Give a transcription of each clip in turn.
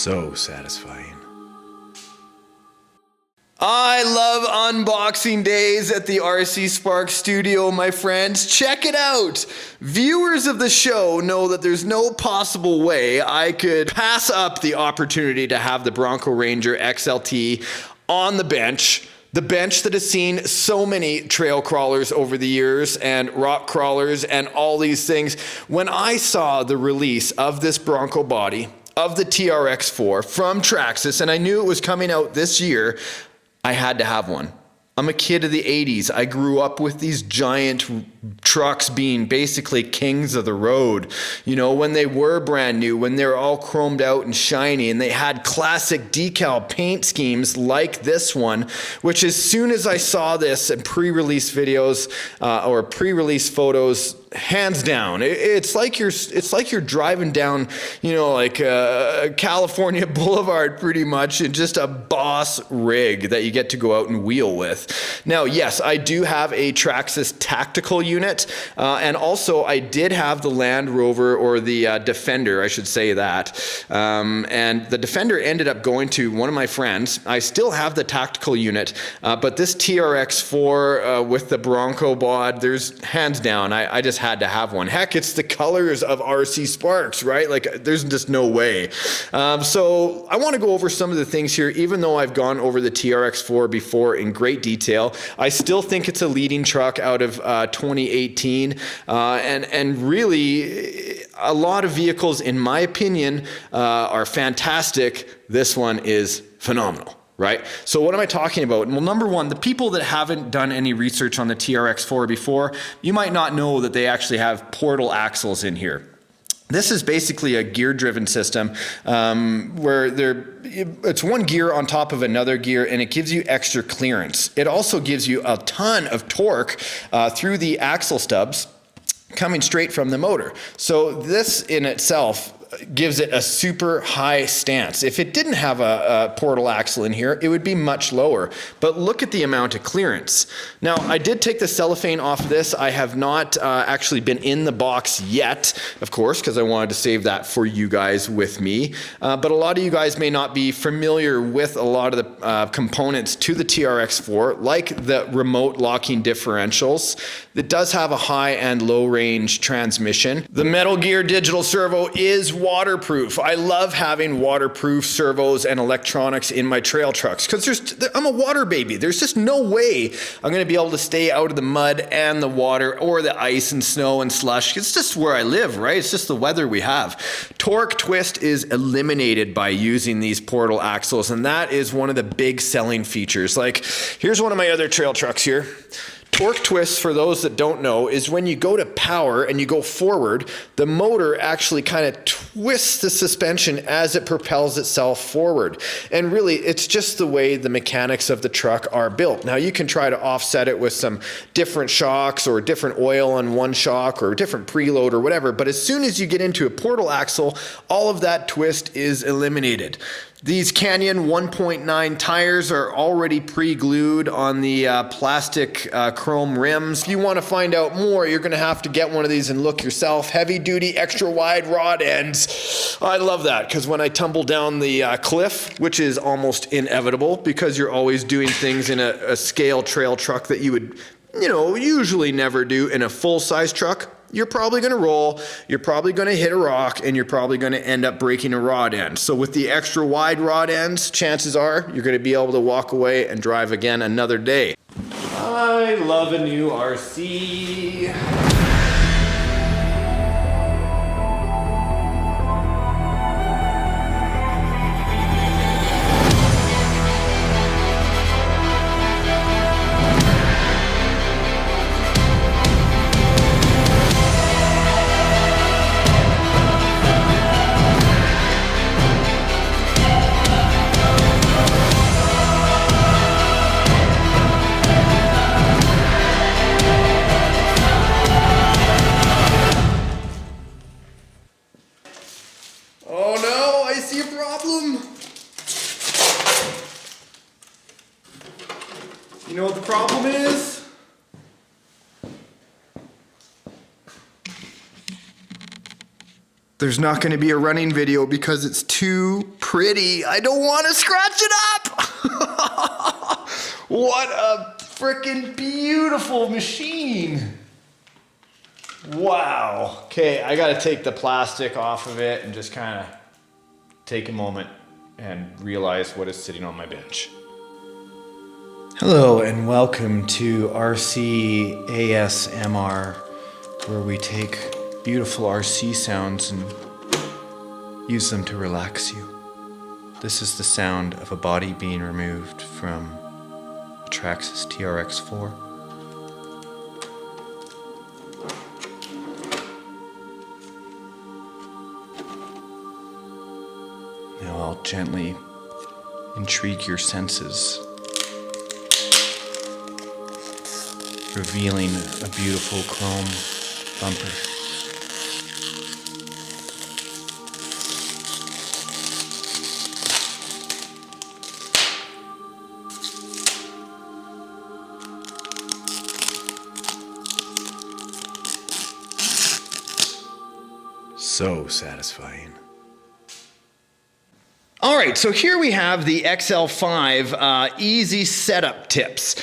So satisfying. I love unboxing days at the RCSparks studio, my friends. Check it out. Viewers of the show know that there's no possible way I could pass up the opportunity to have the Bronco Ranger XLT on the bench. The bench that has seen so many trail crawlers over the years and rock crawlers and all these things. When I saw the release of this Bronco body, of the TRX4 from Traxxas, and I knew it was coming out this year, I had to have one. I'm a kid of the 80s. I grew up with these giant trucks being basically kings of the road. You know, when they were brand new, when they were all chromed out and shiny, and they had classic decal paint schemes like this one, which as soon as I saw this in pre-release videos or pre-release photos, hands down, it's like you're driving down, you know, like California Boulevard pretty much, in just a boss rig that you get to go out and wheel with. Now, yes, I do have a Traxxas Tactical Unit, and also I did have the Land Rover, or the Defender, I should say that, and the Defender ended up going to one of my friends. I still have the Tactical Unit, but this TRX4 with the Bronco bod, there's hands down, I just had to have one. Heck, it's the colors of RCSparks, right? Like, there's just no way. So I want to go over some of the things here, even though I've gone over the TRX4 before in great detail. I still think it's a leading truck out of 2018, and really a lot of vehicles, in my opinion, are fantastic. This one is phenomenal. Right? So what am I talking about? Well, number one, the people that haven't done any research on the TRX4 before, you might not know that they actually have portal axles in here. This is basically a gear-driven system where it's one gear on top of another gear, and it gives you extra clearance. It also gives you a ton of torque through the axle stubs coming straight from the motor. So this in itself gives it a super high stance. If it didn't have a portal axle in here, it would be much lower. But look at the amount of clearance. Now, I did take the cellophane off this. I have not actually been in the box yet, of course, because I wanted to save that for you guys with me. But a lot of you guys may not be familiar with a lot of the components to the TRX4, like the remote locking differentials. It does have a high and low range transmission. The Metal Gear digital servo is waterproof. I love having waterproof servos and electronics in my trail trucks because I'm a water baby. There's just no way I'm going to be able to stay out of the mud and the water or the ice and snow and slush. It's just where I live, right? It's just the weather we have. Torque twist is eliminated by using these portal axles, and that is one of the big selling features. Like, here's one of my other trail trucks here. Torque twist, for those that don't know, is when you go to power and you go forward, the motor actually kind of twists the suspension as it propels itself forward. And really, it's just the way the mechanics of the truck are built. Now, you can try to offset it with some different shocks or different oil on one shock or different preload or whatever, but as soon as you get into a portal axle, all of that twist is eliminated. These Canyon 1.9 tires are already pre-glued on the plastic chrome rims. If you want to find out more, you're going to have to get one of these and look yourself. Heavy duty, extra wide rod ends. I love that because when I tumble down the cliff, which is almost inevitable because you're always doing things in a scale trail truck that you would, you know, usually never do in a full-size truck. You're probably going to roll, you're probably going to hit a rock, and you're probably going to end up breaking a rod end. So with the extra wide rod ends, chances are you're going to be able to walk away and drive again another day. I love a new RC. Oh no, I see a problem. You know what the problem is? There's not going to be a running video because it's too pretty. I don't want to scratch it up. What a freaking beautiful machine. Wow. Okay, I got to take the plastic off of it and just kind of take a moment and realize what is sitting on my bench. Hello and welcome to RC ASMR, where we take beautiful RC sounds and use them to relax you. This is the sound of a body being removed from a Traxxas TRX4. Now I'll gently intrigue your senses, revealing a beautiful chrome bumper. So satisfying. All right, so here we have the XL5 easy setup tips.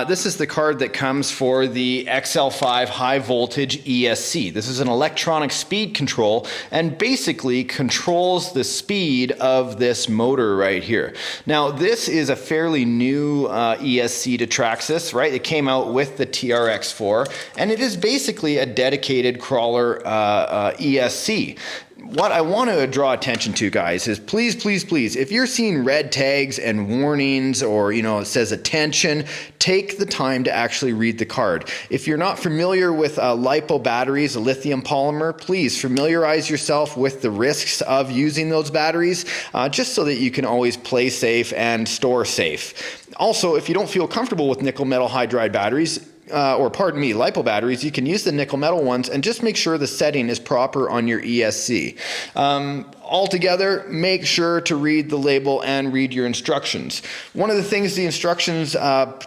This is the card that comes for the XL5 high voltage ESC. This is an electronic speed control and basically controls the speed of this motor right here. Now, this is a fairly new ESC to Traxxas, right? It came out with the TRX4, and it is basically a dedicated crawler ESC. What I want to draw attention to, guys, is please, please, please, if you're seeing red tags and warnings or, it says attention, take the time to actually read the card. If you're not familiar with LiPo batteries, a lithium polymer, please familiarize yourself with the risks of using those batteries, just so that you can always play safe and store safe. Also, if you don't feel comfortable with nickel metal hydride batteries, LiPo batteries, you can use the nickel metal ones and just make sure the setting is proper on your ESC. Altogether, make sure to read the label and read your instructions. One of the things the instructions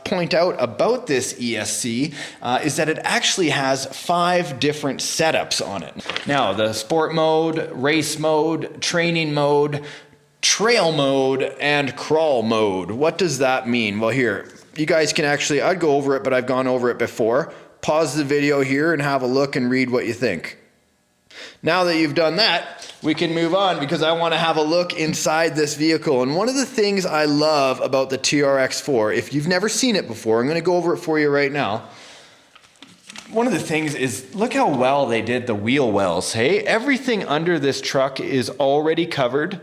point out about this ESC is that it actually has 5 different setups on it. Now, the sport mode, race mode, training mode, trail mode, and crawl mode. What does that mean? Well, here, you guys can actually, I'd go over it, but I've gone over it before. Pause the video here and have a look and read what you think. Now that you've done that, we can move on because I want to have a look inside this vehicle. And one of the things I love about the TRX4, if you've never seen it before, I'm going to go over it for you right now. One of the things is, look how well they did the wheel wells, hey? Everything under this truck is already covered.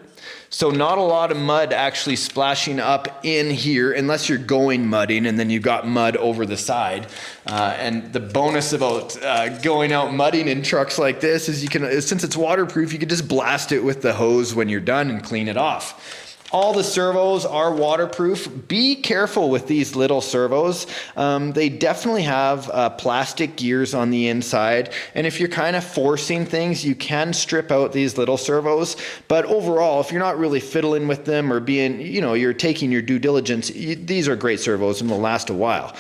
So not a lot of mud actually splashing up in here unless you're going mudding and then you've got mud over the side. And the bonus about going out mudding in trucks like this is since it's waterproof, you can just blast it with the hose when you're done and clean it off. All the servos are waterproof. Be careful with these little servos. They definitely have plastic gears on the inside. And if you're kind of forcing things, you can strip out these little servos. But overall, if you're not really fiddling with them or being, you're taking your due diligence, these are great servos and will last a while.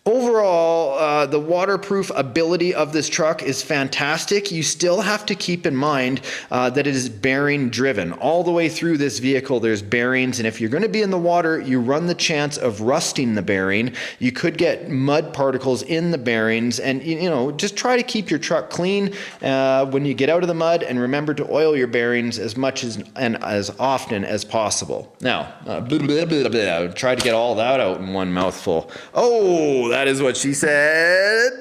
Overall, the waterproof ability of this truck is fantastic. You still have to keep in mind that it is bearing driven. All the way through this vehicle, there's bearings, and if you're going to be in the water, you run the chance of rusting the bearing. You could get mud particles in the bearings, and just try to keep your truck clean when you get out of the mud, and remember to oil your bearings as much and as often as possible. Now, try to get all that out in one mouthful. Oh, that is what she said.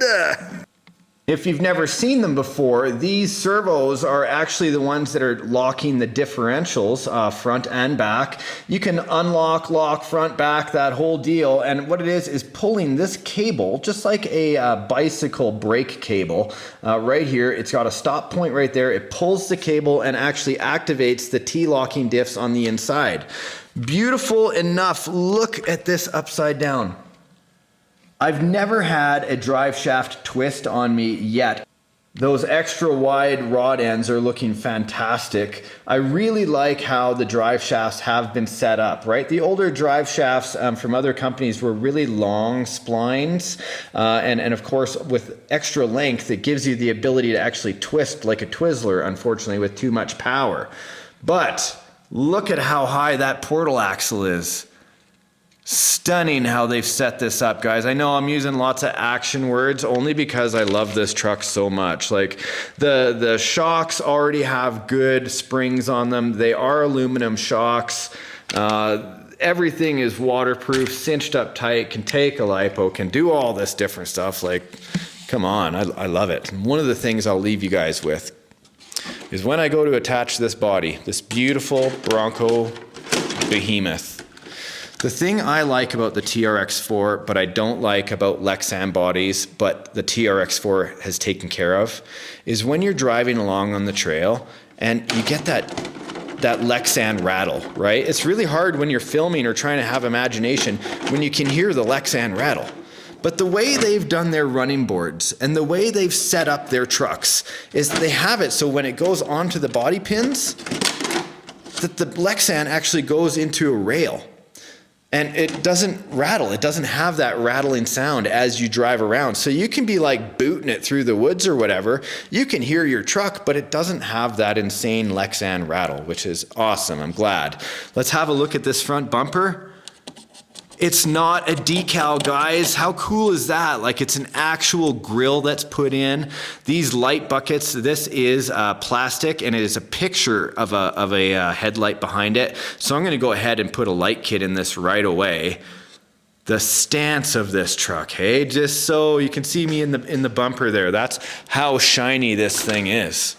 If you've never seen them before, these servos are actually the ones that are locking the differentials, front and back. You can unlock, lock, front, back, that whole deal. And what it is pulling this cable, just like a bicycle brake cable, right here. It's got a stop point right there. It pulls the cable and actually activates the T-locking diffs on the inside. Beautiful enough. Look at this upside down. I've never had a drive shaft twist on me yet. Those extra wide rod ends are looking fantastic. I really like how the drive shafts have been set up, right? The older drive shafts from other companies were really long splines. And of course, with extra length, it gives you the ability to actually twist like a Twizzler, unfortunately, with too much power. But Look at how high that portal axle is. Stunning how they've set this up, guys. I know I'm using lots of action words only because I love this truck so much. Like the shocks already have good springs on them. They are aluminum shocks. Everything is waterproof, cinched up tight, can take a lipo, can do all this different stuff. Like, come on, I love it. And one of the things I'll leave you guys with is when I go to attach this body, this beautiful Bronco behemoth. The thing I like about the TRX4, but I don't like about Lexan bodies, but the TRX4 has taken care of, is when you're driving along on the trail and you get that Lexan rattle, right? It's really hard when you're filming or trying to have imagination when you can hear the Lexan rattle. But the way they've done their running boards and the way they've set up their trucks is they have it so when it goes onto the body pins, that the Lexan actually goes into a rail. And it doesn't rattle. It doesn't have that rattling sound as you drive around. So you can be like booting it through the woods or whatever. You can hear your truck, but it doesn't have that insane Lexan rattle, which is awesome. I'm glad. Let's have a look at this front bumper. It's not a decal, guys. How cool is that? Like, it's an actual grill that's put in. These light buckets, this is plastic, and it is a picture of a headlight behind it. So I'm gonna go ahead and put a light kit in this right away. The stance of this truck, hey? Just so you can see me in the bumper there. That's how shiny this thing is.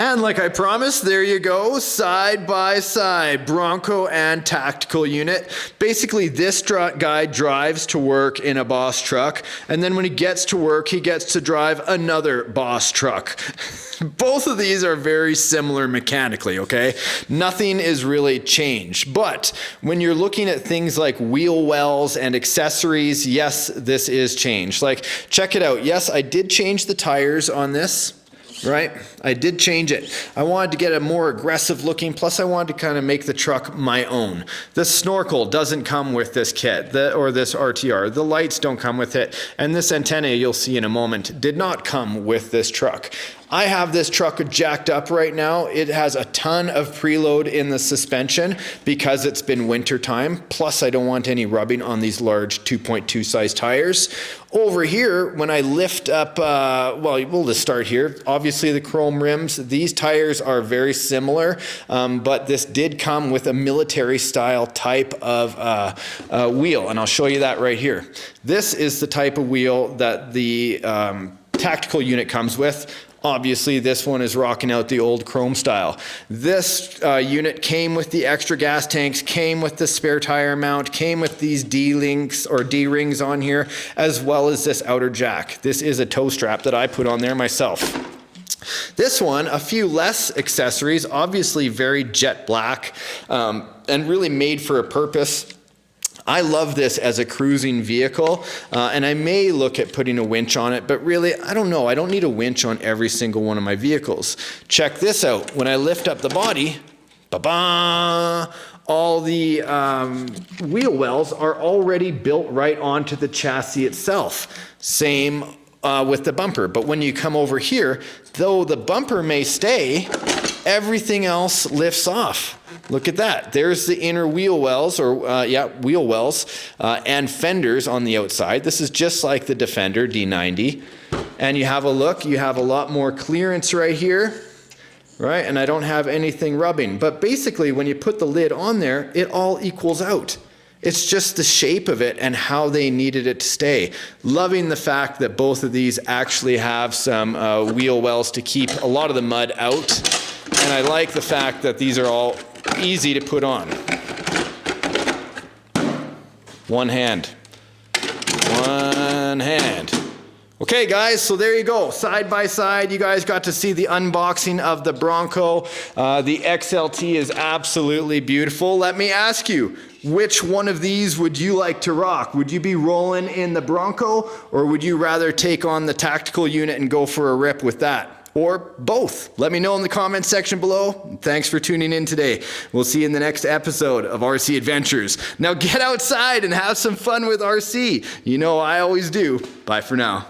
And like I promised, there you go, side by side, Bronco and Tactical Unit. Basically, this guy drives to work in a Boss truck, and then when he gets to work, he gets to drive another Boss truck. Both of these are very similar mechanically, okay? Nothing is really changed. But when you're looking at things like wheel wells and accessories, yes, this is changed. Like, check it out. Yes, I did change the tires on this. Right? I did change it. I wanted to get a more aggressive looking, plus I wanted to kind of make the truck my own. The snorkel doesn't come with this kit, or this RTR. The lights don't come with it. And this antenna you'll see in a moment did not come with this truck. I have this truck jacked up right now. It has a ton of preload in the suspension because it's been winter time. Plus I don't want any rubbing on these large 2.2 size tires. Over here, when I lift up, well, we'll just start here. Obviously the chrome rims, these tires are very similar, but this did come with a military style type of wheel, and I'll show you that right here. This is the type of wheel that the Tactical Unit comes with. Obviously, this one is rocking out the old chrome style. This unit came with the extra gas tanks, came with the spare tire mount, came with these D-links or D-rings on here, as well as this outer jack. This is a tow strap that I put on there myself. This one, a few less accessories, obviously very jet black, and really made for a purpose. I love this as a cruising vehicle, and I may look at putting a winch on it, but really, I don't know. I don't need a winch on every single one of my vehicles. Check this out. When I lift up the body, ba-ba, all the wheel wells are already built right onto the chassis itself. Same with the bumper, but when you come over here, though the bumper may stay, everything else lifts off. Look at that. There's the inner wheel wells, or wheel wells, and fenders on the outside. This is just like the Defender D90. And you have a look, you have a lot more clearance right here, right? And I don't have anything rubbing. But basically, when you put the lid on there, it all equals out. It's just the shape of it and how they needed it to stay. Loving the fact that both of these actually have some wheel wells to keep a lot of the mud out. And I like the fact that these are all easy to put on. One hand. One hand. Okay guys, so there you go, side by side. You guys got to see the unboxing of the Bronco. The XLT is absolutely beautiful. Let me ask you, which one of these would you like to rock? Would you be rolling in the Bronco, or would you rather take on the Tactical Unit and go for a rip with that? Or both? Let me know in the comments section below. Thanks for tuning in today. We'll see you in the next episode of RC Adventures. Now get outside and have some fun with RC. You know I always do. Bye for now.